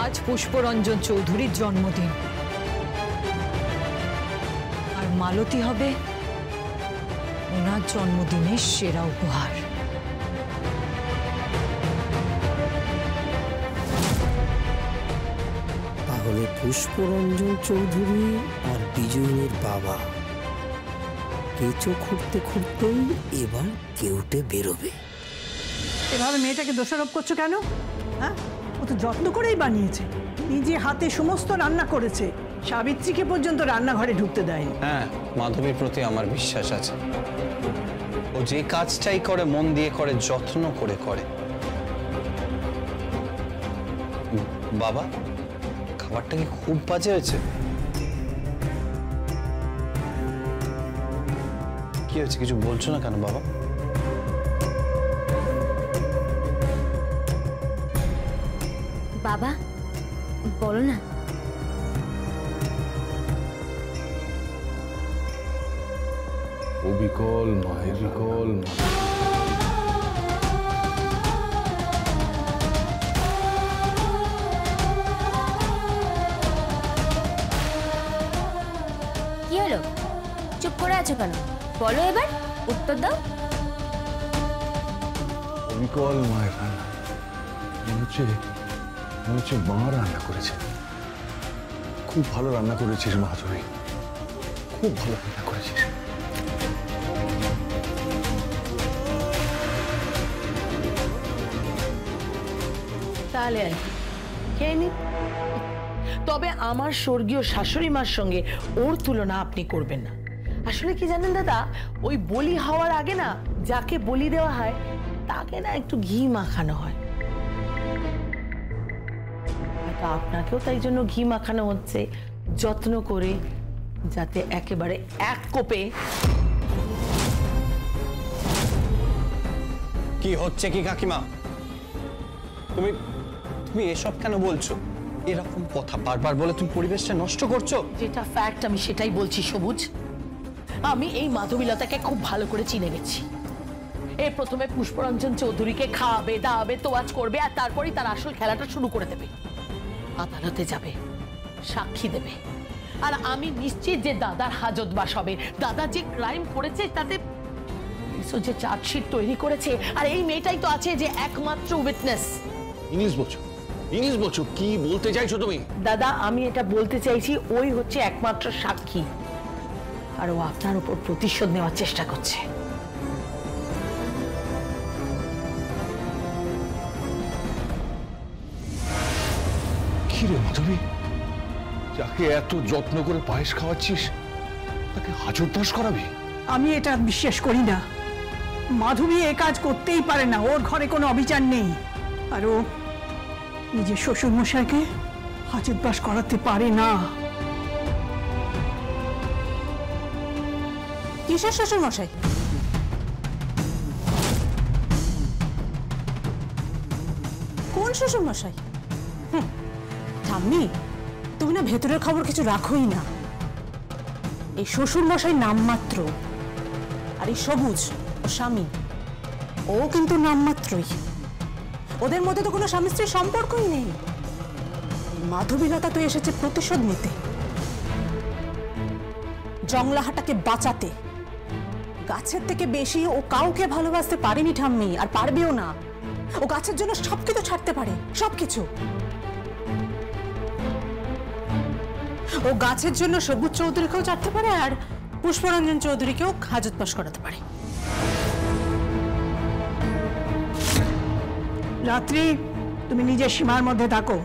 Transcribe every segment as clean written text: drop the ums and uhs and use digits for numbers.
আজ পুষ্পরঞ্জন চৌধুরীর জন্মদিন, আর মালতী হবে ওনার জন্মদিনের সেরা উপহার। তাহলে পুষ্পরঞ্জন চৌধুরী আর বিজয়ীর বাবা কেঁচো খুঁড়তে খুঁড়তেই এবার কেউটে বেরোবে। এভাবে মেয়েটাকে দোষারোপ করছো কেন? হ্যাঁ, ও তো যত্ন করেই বানিয়েছে, নিজে হাতে সমস্ত রান্না করেছে, সাবিত্রীকে পর্যন্ত রান্নাঘরে ঢুকতে দেয়নি। হ্যাঁ, মাধবীর প্রতি আমার বিশ্বাস আছে। ও যে কাজটাই করে মন দিয়ে করে, যত্ন করে করে। বাবা, খাবারটা কি খুব বাজে হয়েছে? কি হয়েছে, কিছু বলছো না কেন বাবা? বাবা বলো না। অবিকল মায়ের বিকল। কি হলো, চুপ করে আছো কেন? বলো এবার, উত্তর দাও। অবিকল মায়ের রান্না মনে হচ্ছে মা রান্না করেছে। খুব ভালো রান্না করেছিস মাধবী, খুব ভালো রান্না করেছিস। তাহলে খেয়ে নিন। তবে আমার স্বর্গীয় শাশুড়ি মার সঙ্গে ওর তুলনা আপনি করবেন না। আসলে কি জানেন দাদা, ওই বলি হওয়ার আগে না, যাকে বলি দেওয়া হয় তাকে না একটু ঘি মাখানো হয়। আপনাকেও তাই জন্য ঘি মাখানো হচ্ছে, যত্ন করে, যাতে একেবারে এক কোপে। কি হচ্ছে কি কাকিমা? তুমি তুমি এসব কেন বলছো? এরকম কথা বারবার বলে তুমি পরিবেশটা নষ্ট করছো। যেটা ফ্যাক্ট আমি সেটাই বলছি সবুজ। আমি এই মাধবীলতাকে খুব ভালো করে চিনে গেছি। এর প্রথমে পুষ্পরঞ্জন চৌধুরীকে খাওয়াবে, দাওয়াবে, তোয়াজ করবে, আর তারপরেই তার আসল খেলাটা শুরু করে দেবে। আদালতে যাবে, সাক্ষী দেবে, আর আমি নিশ্চিত যে দাদার হাজতবাস হবে। দাদা যে ক্রাইম করেছে তাতে যে চার্জশিট তৈরি করেছে, আর এই মেয়েটাই তো আছে যে একমাত্র উইটনেস। ইংলিশ বলছো, কি বলতে চাইছো তুমি? দাদা, আমি এটা বলতে চাইছি ওই হচ্ছে একমাত্র সাক্ষী, আর ও আপনার উপর প্রতিশোধ নেওয়ার চেষ্টা করছে। কি রে মাধবী, যাকে এত যত্ন করে পায়েস খাওয়াচ্ছিস তাকে হাজতবাস করাবি? আমি এটা বিশ্বাস করি না। মাধবী এ কাজ করতেই পারে না, ওর ঘরে কোনো অবিচার নেই, আর ও নিজের শ্বশুর মশাইকে হাজতবাস করাতে পারে না। কিসের শ্বশুর মশাই? কোন শ্বশুর মশাই? ঠাম্মি, তুমি না ভেতরের খবর কিছু রাখোই না। এই শ্বশুর মশাই নামমাত্র, আর এই সবুজ ও স্বামী, ও কিন্তু নামমাত্রই। ওদের মধ্যে তো কোনো স্বামী স্ত্রীর সম্পর্কই নেই। মাধবীলতা তো এসেছে প্রতিশোধ নিতে, জংলাহাটাকে বাঁচাতে। গাছের থেকে বেশি ও কাউকে ভালোবাসতে পারেনি ঠাম্মি, আর পারবেও না। ও গাছের জন্য সবকিছু ছাড়তে পারে, সবকিছু। ও গাছের জন্য সবুজ চৌধুরীকেও ছাড়তে পারে, আর পুষ্পরঞ্জন চৌধুরীকেও হাজতবাস করাতে পারে। রাত্রি, তুমি নিজের সীমার মধ্যে থাকো।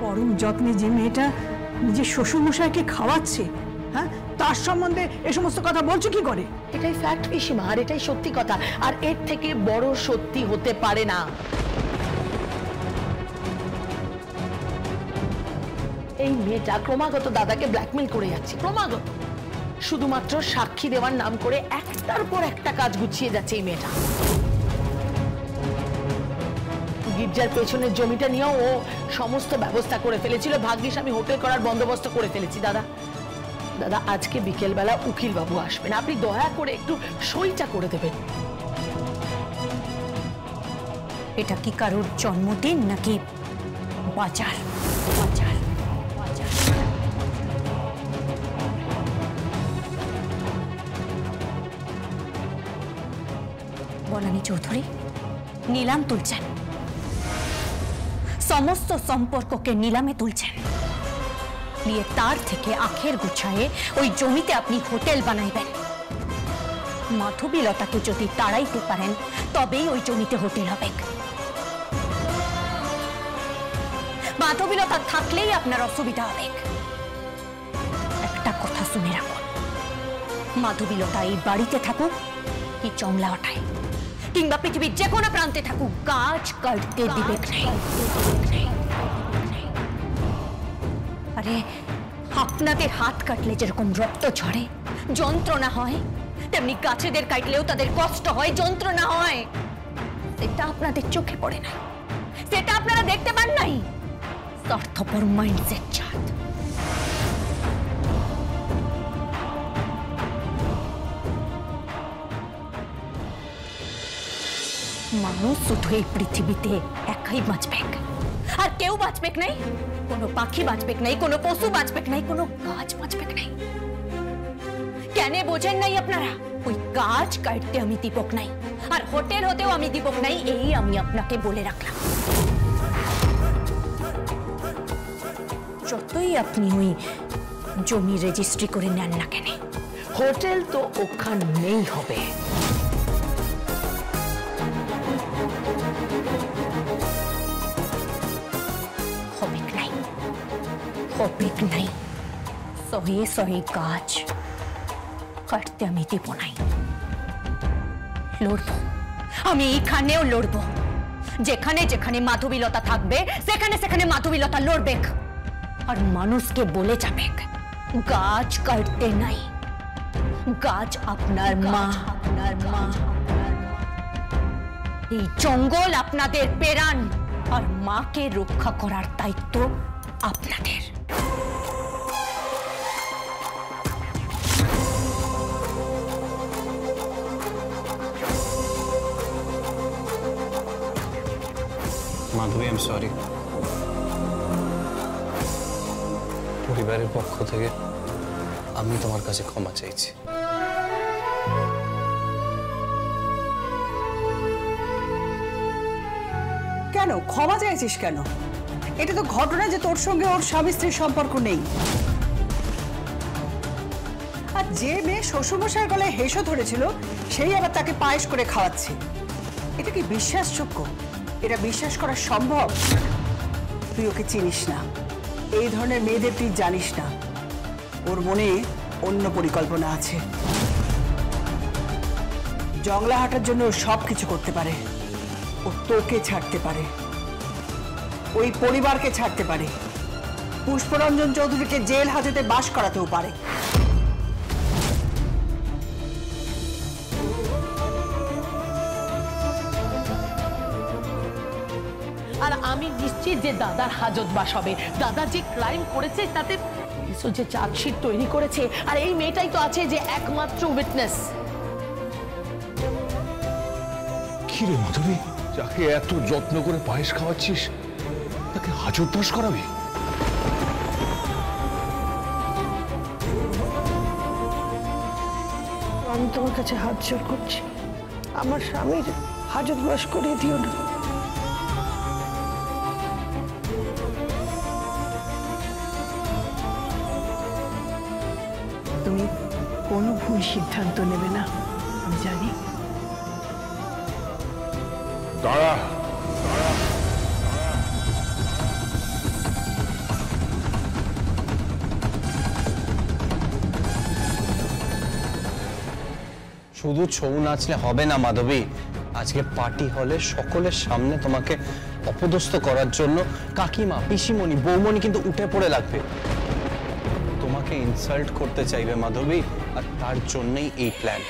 পরম যত্নে যে মেয়েটা নিজের শ্বশুর মশাইকে খাওয়াচ্ছে, হ্যাঁ, তার সম্বন্ধে এ সমস্ত কথা বলছো কি করে? এটাই ফ্যাক্ট পিসিমা, আর এটাই সত্যি কথা, আর এর থেকে বড় সত্যি হতে পারে না। এই মেয়েটা ক্রমাগত দাদাকে ব্ল্যাকমেল করে যাচ্ছে, ক্রমাগত, শুধুমাত্র সাক্ষী দেওয়ার নাম করে একটার পর একটা কাজ গুছিয়ে যাচ্ছে এই মেয়েটা। গির্জার পেছনের জমিটা নিয়েও ও সমস্ত ব্যবস্থা করে ফেলেছিল। ভাগ্যিস আমি হোটেল করার বন্দোবস্ত করে ফেলেছি। দাদা, দাদা, আজকে বিকেলবেলা উকিল বাবু আসবেন, আপনি দয়া করে একটু সইটা করে দেবেন। এটা কি কারোর জন্মদিন নাকি বাজার বাজার বাজার। বনানী চৌধুরী নিলাম তুলছেন, সমস্ত সম্পর্ককে নিলামে তুলছেন, নিয়ে তার থেকে আখের গুছায়ে ওই জমিতে আপনি হোটেল বানাইবেন। মাধবীলতাকে যদি তাড়াইতে পারেন তবেই ওই জমিতে হোটেল হবে। মাধবীলতা থাকলেই আপনার অসুবিধা হবে। একটা কথা শুনে রাখুন, মাধবীলতা এই বাড়িতে থাকুক কি চংলাওটায় কিংবা পৃথিবীর যে কোনো প্রান্তে থাকুক, কাজ করতে দিবে নাই। আরে আপনাদের হাত কাটলে যেরকম রক্ত ঝরে যন্ত্রণা হয়, তেমনি গাছেদের কাটলেও তাদের কষ্ট হয়, যন্ত্রণা হয়। সেটা আপনাদের চোখে পড়ে নাই, সেটা আপনারা দেখতে পান নাই। স্বার্থপর মাইন্ডসেট জাত। মানুষ শুধু এই পৃথিবীতে একাই বাঁচবে, আর কেউ বাঁচবে নাই। কোনো পাখি বাঁচবে নাই, কোনো পশু বাঁচবে নাই, কোনো গাছ বাঁচবে নাই। কেন বোঝেন নাই আপনারা? ওই গাছ কাটতে আমি দীপক নাই, আর হোটেল হতেও আমি দীপক নাই, এই আমি আপনাকে বলে রাখলাম। যতই আপনি ওই জমি রেজিস্ট্রি করে নেন না কেন, হোটেল তো ওখানেই হবে। হবে নাই, হবে নাই। সহি সহি কাজ কাটতে আমি দিব নাই। লড়বো, আমি এইখানেও লড়বো। যেখানে যেখানে মাধবীলতা থাকবে সেখানে সেখানে মাধবীলতা লড়বে, আর মানুষকে বলে যাবে গাছ কাটতে নাই। গাছ আপনার মা, আপনার মা। এই জঙ্গল আপনাদের পেরান, আর মাকে রক্ষা করার দায়িত্ব আপনাদের। মাধবী, আই এম সরি। পরিবারের পক্ষ থেকে আমি তোমার কাছে ক্ষমা চাইছি। কেন ক্ষমা চাইছিস কেন? এটা তো ঘটনা যে তোর সঙ্গে ওর স্বামী স্ত্রীর সম্পর্ক নেই। আর যে মেয়ে শ্বশুরমশাইয়ের গলায় হেসো ধরেছিল সেই আবার তাকে পায়েস করে খাওয়াচ্ছে, এটা কি বিশ্বাসযোগ্য? এটা বিশ্বাস করা সম্ভব? তুই ওকে চিনিস না, এই ধরনের মেয়েদের তুই জানিস না। ওর মনে অন্য পরিকল্পনা আছে। জংলা হাঁটার জন্য ও সব কিছু করতে পারে। ও তোকে ছাড়তে পারে, ওই পরিবারকে ছাড়তে পারে, পুষ্পরঞ্জন চৌধুরীকে জেল হাজতে বাস করাতেও পারে। আর আমি নিশ্চিত যে দাদার হাজত বাস হবে। দাদা যে ক্রাইম করেছে তাতে যে চার্জশিট তৈরি করেছে, আর এই মেয়েটাই তো আছে যে একমাত্র উইটনেস। কি রে মাধবী, যাকে এত যত্ন করে পায়েস খাওয়াচ্ছিস তাকে হাজতবাস করাবি? আমি তোমার কাছে হাত জোড় করছি, আমার স্বামীর হাজতবাস করিয়ে দিও না। তুমি কোনো ভুল সিদ্ধান্ত নেবে না, আমি জানি। দাঁড়া, শুধু ছৌ নাচলে হবে না মাধবী। আজকে পার্টি হলে সকলের সামনে তোমাকে অপদস্থ করার জন্য কাকিমা, পিসিমণি, বৌমণি কিন্তু উঠে পড়ে লাগবে, তোমাকে ইনসাল্ট করতে চাইবে মাধবী, আর তার জন্যই এই প্ল্যান।